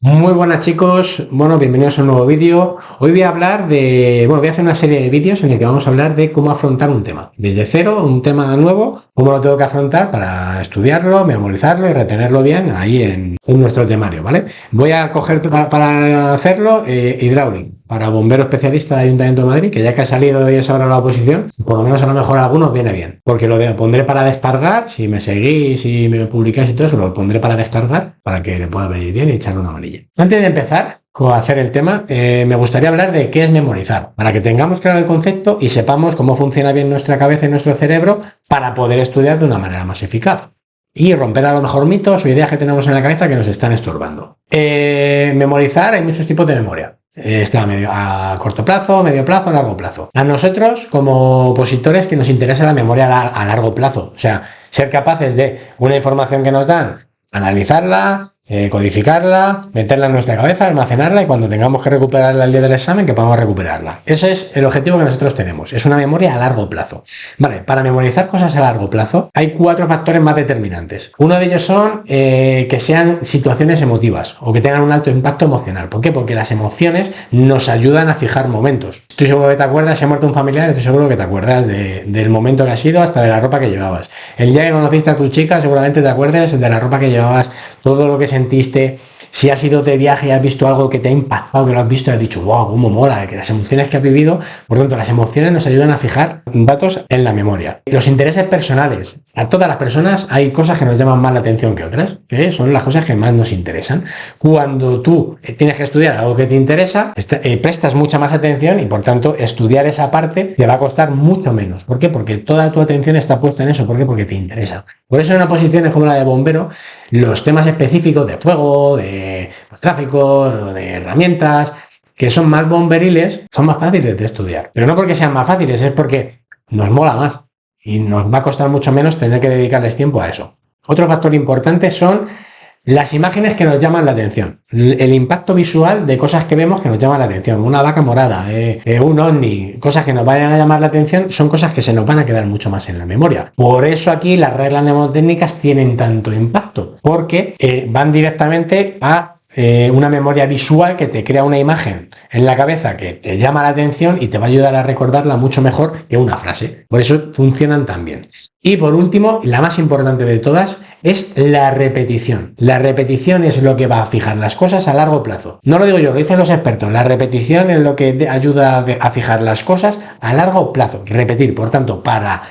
Muy buenas chicos, bueno, bienvenidos a un nuevo vídeo. Hoy voy a hablar voy a hacer una serie de vídeos en el que vamos a hablar de cómo afrontar un tema. Desde cero, un tema nuevo, cómo lo tengo que afrontar para estudiarlo, memorizarlo y retenerlo bien ahí en nuestro temario, ¿vale? Voy a coger para hacerlo hidráulico, para bombero especialista de Ayuntamiento de Madrid, que ya que ha salido y es ahora la oposición, por lo menos a lo mejor a algunos viene bien, porque pondré para descargar, si me seguís y me publicáis y todo eso, lo pondré para descargar, para que le pueda venir bien y echarle una manilla. Antes de empezar a hacer el tema, me gustaría hablar de qué es memorizar, para que tengamos claro el concepto y sepamos cómo funciona bien nuestra cabeza y nuestro cerebro para poder estudiar de una manera más eficaz y romper a lo mejor mitos o ideas que tenemos en la cabeza que nos están estorbando. Memorizar, hay muchos tipos de memoria. Está a corto plazo, medio plazo, largo plazo. A nosotros, como opositores, que nos interesa la memoria a largo plazo. O sea, ser capaces de una información que nos dan, analizarla, codificarla, meterla en nuestra cabeza, almacenarla y cuando tengamos que recuperarla el día del examen, que podamos recuperarla. Ese es el objetivo que nosotros tenemos. Es una memoria a largo plazo. Vale, para memorizar cosas a largo plazo hay 4 factores más determinantes. Uno de ellos son que sean situaciones emotivas o que tengan un alto impacto emocional. ¿Por qué? Porque las emociones nos ayudan a fijar momentos. Estoy seguro que te acuerdas, si ha muerto un familiar, estoy seguro que te acuerdas del momento que ha sido hasta de la ropa que llevabas. El día que conociste a tu chica, seguramente te acuerdas de la ropa que llevabas, todo lo que sentiste. Si has ido de viaje y has visto algo que te ha impactado, que lo has visto y has dicho, wow, cómo mola, que las emociones que has vivido, por tanto, las emociones nos ayudan a fijar datos en la memoria. Los intereses personales. A todas las personas hay cosas que nos llaman más la atención que otras, que son las cosas que más nos interesan. Cuando tú tienes que estudiar algo que te interesa, prestas mucha más atención y por tanto estudiar esa parte te va a costar mucho menos. ¿Por qué? Porque toda tu atención está puesta en eso. ¿Por qué? Porque te interesa. Por eso en una posición como la de bombero, los temas específicos de fuego, de tráfico, de herramientas, que son más bomberiles, son más fáciles de estudiar. Pero no porque sean más fáciles, es porque nos mola más y nos va a costar mucho menos tener que dedicarles tiempo a eso. Otro factor importante son las imágenes que nos llaman la atención, el impacto visual de cosas que vemos que nos llaman la atención, una vaca morada, un ovni, cosas que nos vayan a llamar la atención, son cosas que se nos van a quedar mucho más en la memoria. Por eso aquí las reglas mnemotécnicas tienen tanto impacto, porque van directamente a una memoria visual que te crea una imagen en la cabeza que te llama la atención y te va a ayudar a recordarla mucho mejor que una frase. Por eso funcionan tan bien. Y por último, la más importante de todas es la repetición. La repetición es lo que va a fijar las cosas a largo plazo. No lo digo yo, lo dicen los expertos. La repetición es lo que ayuda a fijar las cosas a largo plazo. Repetir, por tanto, para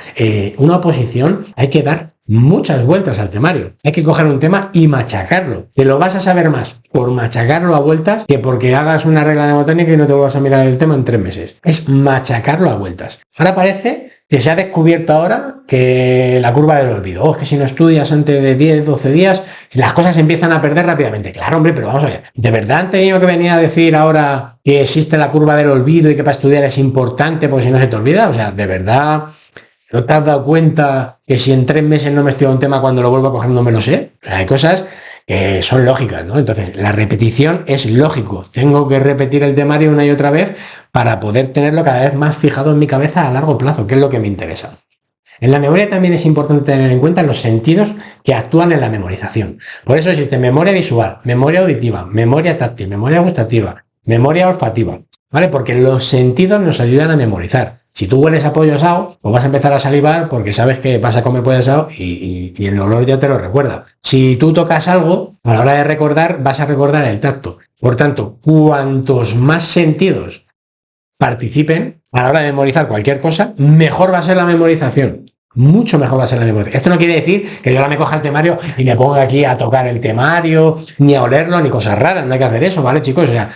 una oposición hay que dar muchas vueltas al temario. Hay que coger un tema y machacarlo. Te lo vas a saber más por machacarlo a vueltas que porque hagas una regla mnemotécnica y no te vas a mirar el tema en 3 meses. Es machacarlo a vueltas. Ahora parece que se ha descubierto ahora que la curva del olvido. Es que si no estudias antes de 10, 12 días, las cosas se empiezan a perder rápidamente. Claro, hombre, pero vamos a ver. ¿De verdad han tenido que venir a decir ahora que existe la curva del olvido y que para estudiar es importante porque si no se te olvida? O sea, ¿de verdad no te has dado cuenta que si en 3 meses no me estudio un tema, cuando lo vuelvo a coger no me lo sé? O sea, hay cosas que son lógicas, ¿no? Entonces, la repetición es lógico. Tengo que repetir el temario una y otra vez para poder tenerlo cada vez más fijado en mi cabeza a largo plazo, que es lo que me interesa. En la memoria también es importante tener en cuenta los sentidos que actúan en la memorización. Por eso existe memoria visual, memoria auditiva, memoria táctil, memoria gustativa, memoria olfativa, ¿vale? Porque los sentidos nos ayudan a memorizar. Si tú hueles a pollo asado, pues vas a empezar a salivar porque sabes que vas a comer pollo asado y el olor ya te lo recuerda. Si tú tocas algo, a la hora de recordar, vas a recordar el tacto. Por tanto, cuantos más sentidos participen a la hora de memorizar cualquier cosa, mejor va a ser la memorización. Mucho mejor va a ser la memorización. Esto no quiere decir que yo ahora me coja el temario y me ponga aquí a tocar el temario, ni a olerlo, ni cosas raras. No hay que hacer eso, ¿vale, chicos? O sea,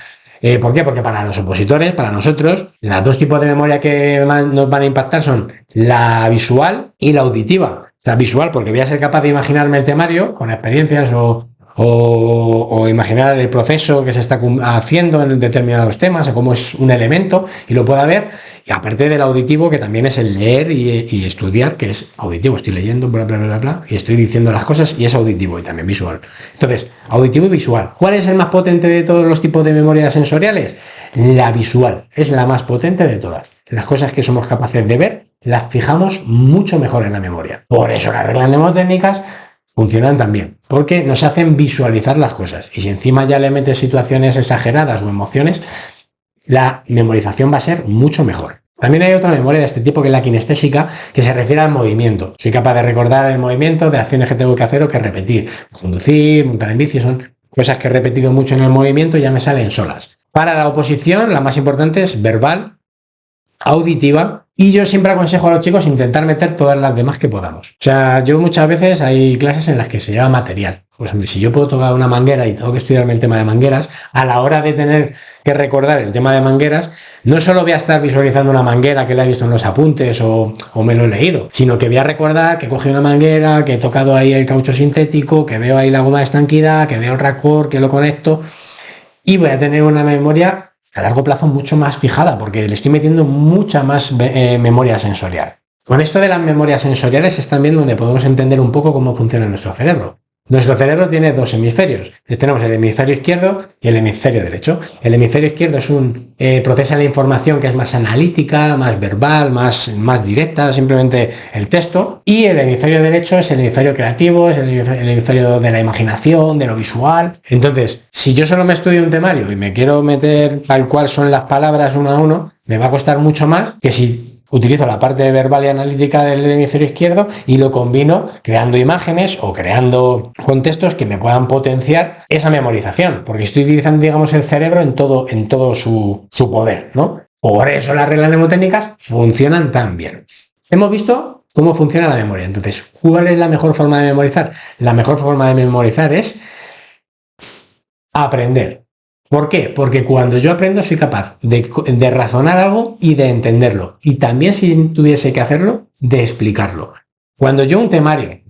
¿por qué? Porque para los opositores, para nosotros, los 2 tipos de memoria que nos van a impactar son la visual y la auditiva. La visual, porque voy a ser capaz de imaginarme el temario con experiencias o imaginar el proceso que se está haciendo en determinados temas, o cómo es un elemento, y lo pueda ver. Y aparte del auditivo, que también es el leer y estudiar, que es auditivo, estoy leyendo, bla, bla, bla, bla, y estoy diciendo las cosas, y es auditivo y también visual. Entonces, auditivo y visual. ¿Cuál es el más potente de todos los tipos de memorias sensoriales? La visual. Es la más potente de todas. Las cosas que somos capaces de ver, las fijamos mucho mejor en la memoria. Por eso las reglas mnemotécnicas funcionan también, porque nos hacen visualizar las cosas. Y si encima ya le metes situaciones exageradas o emociones, la memorización va a ser mucho mejor. También hay otra memoria de este tipo, que es la kinestésica, que se refiere al movimiento. Soy capaz de recordar el movimiento de acciones que tengo que hacer o que repetir. Conducir, montar en bici, son cosas que he repetido mucho en el movimiento y ya me salen solas. Para la oposición, la más importante es verbal, auditiva, y yo siempre aconsejo a los chicos intentar meter todas las demás que podamos. O sea, yo muchas veces hay clases en las que se lleva material. Pues hombre, si yo puedo tocar una manguera y tengo que estudiarme el tema de mangueras, a la hora de tener que recordar el tema de mangueras, no solo voy a estar visualizando una manguera que la he visto en los apuntes o me lo he leído, sino que voy a recordar que he cogido una manguera, que he tocado ahí el caucho sintético, que veo ahí la goma de estanquidad, que veo el raccord, que lo conecto, y voy a tener una memoria a largo plazo mucho más fijada, porque le estoy metiendo mucha más memoria sensorial. Con esto de las memorias sensoriales es también donde podemos entender un poco cómo funciona nuestro cerebro. Nuestro cerebro tiene dos hemisferios. Tenemos el hemisferio izquierdo y el hemisferio derecho. El hemisferio izquierdo es procesa la información que es más analítica, más verbal, más directa, simplemente el texto. Y el hemisferio derecho es el hemisferio creativo, es el hemisferio de la imaginación, de lo visual. Entonces, si yo solo me estudio un temario y me quiero meter tal cual son las palabras uno a uno, me va a costar mucho más que si utilizo la parte verbal y analítica del hemisferio izquierdo y lo combino creando imágenes o creando contextos que me puedan potenciar esa memorización, porque estoy utilizando, digamos, el cerebro en todo su poder, ¿no? Por eso las reglas mnemotécnicas funcionan tan bien. Hemos visto cómo funciona la memoria. Entonces, ¿cuál es la mejor forma de memorizar? La mejor forma de memorizar es aprender. ¿Por qué? Porque cuando yo aprendo soy capaz de razonar algo y de entenderlo. Y también, si tuviese que hacerlo, de explicarlo. Cuando yo un temario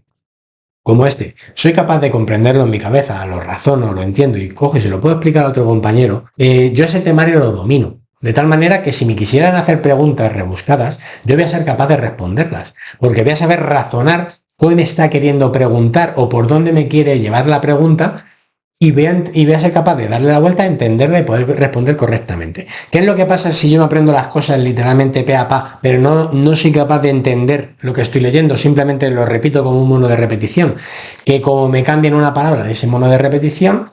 como este soy capaz de comprenderlo en mi cabeza, lo razono, lo entiendo y cojo y se lo puedo explicar a otro compañero, yo ese temario lo domino. De tal manera que si me quisieran hacer preguntas rebuscadas, yo voy a ser capaz de responderlas. Porque voy a saber razonar qué me está queriendo preguntar o por dónde me quiere llevar la pregunta, y voy a ser capaz de darle la vuelta, entenderla y poder responder correctamente. ¿Qué es lo que pasa si yo me aprendo las cosas literalmente pe a pa, pero no soy capaz de entender lo que estoy leyendo, simplemente lo repito como un mono de repetición? Que como me cambien una palabra de ese mono de repetición,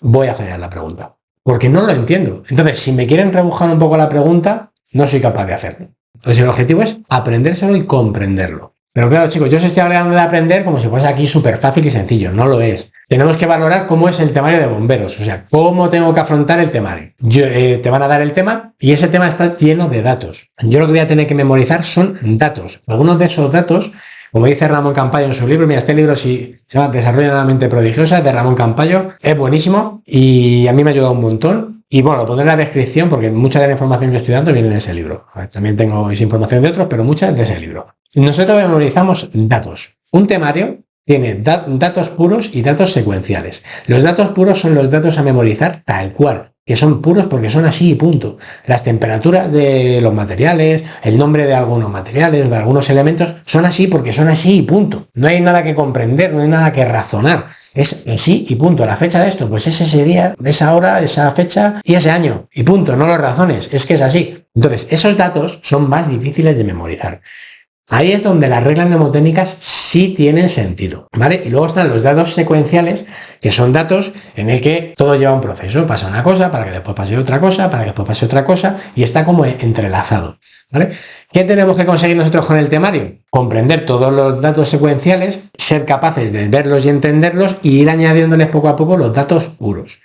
voy a fallar la pregunta, porque no lo entiendo. Entonces, si me quieren rebuscar un poco la pregunta, no soy capaz de hacerlo. Entonces, el objetivo es aprendérselo y comprenderlo. Pero claro, chicos, yo os estoy hablando de aprender como si fuese aquí súper fácil y sencillo. No lo es. Tenemos que valorar cómo es el temario de bomberos, o sea, cómo tengo que afrontar el temario. Te van a dar el tema y ese tema está lleno de datos. Yo lo que voy a tener que memorizar son datos. Algunos de esos datos, como dice Ramón Campayo en su libro, mira, este libro se llama Desarrollo de la mente prodigiosa, de Ramón Campayo, es buenísimo y a mí me ha ayudado un montón. Y bueno, lo pondré en la descripción porque mucha de la información que estoy dando viene en ese libro. También tengo esa información de otros, pero mucha de ese libro. Nosotros memorizamos datos. Un temario tiene datos puros y datos secuenciales. Los datos puros son los datos a memorizar tal cual, que son puros porque son así y punto. Las temperaturas de los materiales, el nombre de algunos materiales, de algunos elementos, son así porque son así y punto. No hay nada que comprender, no hay nada que razonar. Es así y punto. La fecha de esto, pues es ese día, esa hora, esa fecha y ese año. Y punto, no lo razones, es que es así. Entonces, esos datos son más difíciles de memorizar. Ahí es donde las reglas mnemotécnicas sí tienen sentido, ¿vale? Y luego están los datos secuenciales, que son datos en el que todo lleva un proceso. Pasa una cosa, para que después pase otra cosa, para que después pase otra cosa, y está como entrelazado, ¿vale? ¿Qué tenemos que conseguir nosotros con el temario? Comprender todos los datos secuenciales, ser capaces de verlos y entenderlos, y ir añadiéndoles poco a poco los datos puros,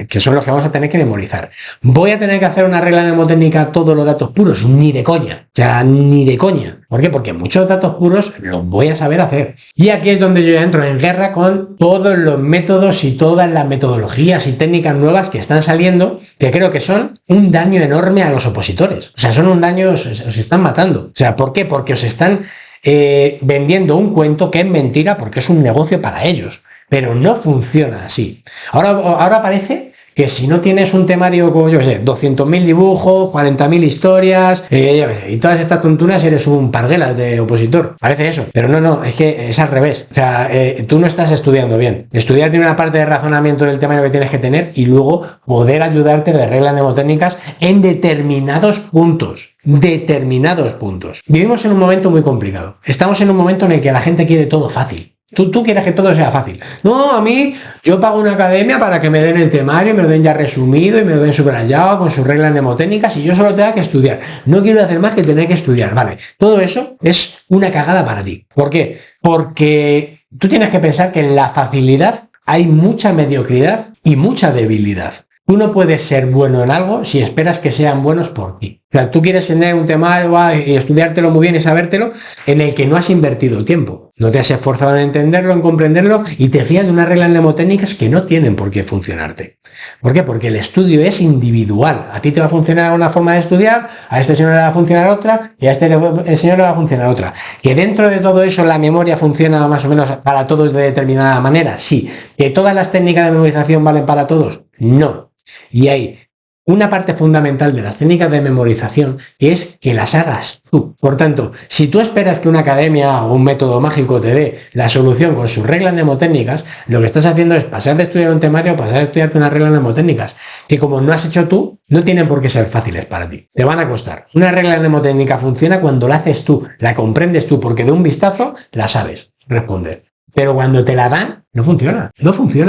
que son los que vamos a tener que memorizar. ¿Voy a tener que hacer una regla mnemotécnica todos los datos puros? Ni de coña. O sea, ni de coña. ¿Por qué? Porque muchos datos puros los voy a saber hacer. Y aquí es donde yo entro en guerra con todos los métodos y todas las metodologías y técnicas nuevas que están saliendo, que creo que son un daño enorme a los opositores. O sea, son un daño, os están matando. O sea, ¿por qué? Porque os están vendiendo un cuento que es mentira porque es un negocio para ellos. Pero no funciona así. Ahora parece que si no tienes un temario como, yo qué sé, 200.000 dibujos, 40.000 historias, y todas estas tonturas, eres un parguelas de opositor. Parece eso. Pero no, es que es al revés. O sea, tú no estás estudiando bien. Estudiar tiene una parte de razonamiento del temario que tienes que tener y luego poder ayudarte de reglas mnemotécnicas en determinados puntos. Vivimos en un momento muy complicado. Estamos en un momento en el que la gente quiere todo fácil. Tú quieres que todo sea fácil. No, a mí, yo pago una academia para que me den el temario, me lo den ya resumido y me lo den subrayado con sus reglas mnemotécnicas y yo solo tenga que estudiar. No quiero hacer más que tener que estudiar. Vale, todo eso es una cagada para ti. ¿Por qué? Porque tú tienes que pensar que en la facilidad hay mucha mediocridad y mucha debilidad. Tú no puedes ser bueno en algo si esperas que sean buenos por ti. O sea, tú quieres tener un tema y estudiártelo muy bien y sabértelo en el que no has invertido tiempo. No te has esforzado en entenderlo, en comprenderlo y te fías de unas reglas mnemotécnicas que no tienen por qué funcionarte. ¿Por qué? Porque el estudio es individual. A ti te va a funcionar una forma de estudiar, a este señor le va a funcionar otra y a este señor le va a funcionar otra. Que dentro de todo eso la memoria funciona más o menos para todos de determinada manera. Sí. ¿Que todas las técnicas de memorización valen para todos? No. Y hay una parte fundamental de las técnicas de memorización que es que las hagas tú. Por tanto, si tú esperas que una academia o un método mágico te dé la solución con sus reglas mnemotécnicas, lo que estás haciendo es pasar de estudiar un temario, pasar de estudiarte unas reglas mnemotécnicas que como no has hecho tú, no tienen por qué ser fáciles para ti. Te van a costar. Una regla mnemotécnica funciona cuando la haces tú, la comprendes tú, porque de un vistazo la sabes responder. Pero cuando te la dan, no funciona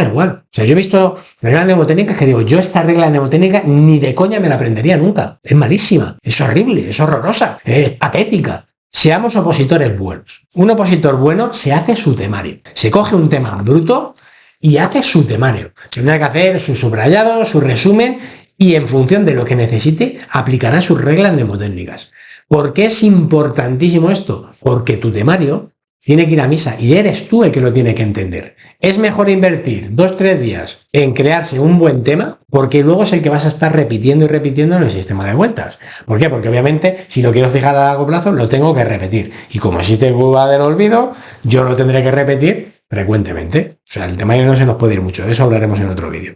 igual. O sea, yo he visto reglas mnemotécnicas que digo, yo esta regla mnemotécnica ni de coña me la aprendería nunca. Es malísima, es horrible, es horrorosa, es patética. Seamos opositores buenos. Un opositor bueno se hace su temario. Se coge un tema bruto y hace su temario. Tendrá que hacer su subrayado, su resumen y en función de lo que necesite aplicará sus reglas mnemotécnicas. ¿Por qué es importantísimo esto? Porque tu temario tiene que ir a misa y eres tú el que lo tiene que entender. Es mejor invertir 2-3 días en crearse un buen tema porque luego es el que vas a estar repitiendo y repitiendo en el sistema de vueltas. ¿Por qué? Porque obviamente si lo quiero fijar a largo plazo lo tengo que repetir. Y como existe curva del olvido, yo lo tendré que repetir frecuentemente. O sea, el temario no se nos puede ir mucho. De eso hablaremos en otro vídeo.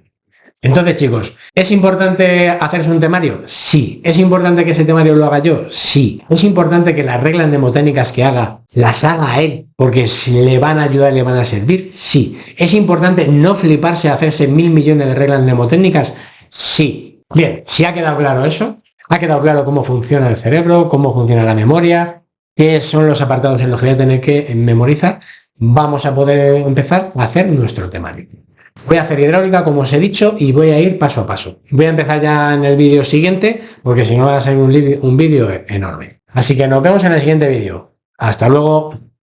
Entonces, chicos, ¿es importante hacerse un temario? Sí. ¿Es importante que ese temario lo haga yo? Sí. ¿Es importante que las reglas mnemotécnicas que haga, las haga él? Porque le van a ayudar y le van a servir. Sí. ¿Es importante no fliparse a hacerse 1000 millones de reglas mnemotécnicas? Sí. Bien, si ha quedado claro eso, ha quedado claro cómo funciona el cerebro, cómo funciona la memoria, qué son los apartados en los que voy a tener que memorizar, vamos a poder empezar a hacer nuestro temario. Voy a hacer hidráulica, como os he dicho, y voy a ir paso a paso. Voy a empezar ya en el vídeo siguiente, porque si no va a ser un vídeo enorme. Así que nos vemos en el siguiente vídeo. Hasta luego.